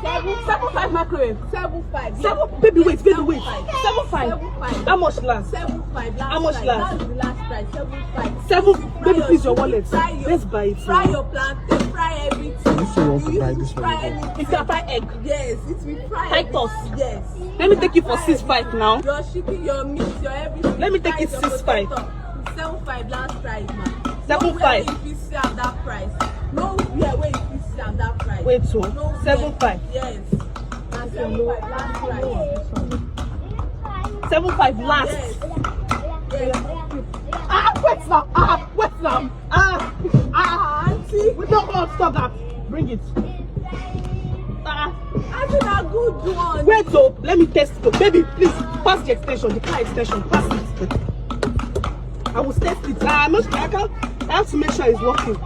7.5 microwave. 7.5. Seven, baby, wait. 7.5. 7.5. How much last? 7.5. How much last? That's the last price. 7.5. 7. Baby, please, your wallet. Let's buy it. Fry your plantain, fry everything. You say you want to buy this fry one? anything. If you are fry egg. Yes, it will fry Titus. everything. Yes. Let me take it for 6.5 now. Your chicken, your meat, your everything. Let me take it 6.5. 7.5 last price, man. 7.5. If you see at that price. No, yeah, wait, if you see at that price. Wait, so no, 7.5. Yes. And 7.5 last price. 7.5 last. Yes. Yes. Wait now. Auntie. We don't want to stop that. Bring it. I think a good one. Wait, so let me test it. Baby, please pass the extension, the car extension. Pass it. I will test it. I have to make sure it's working.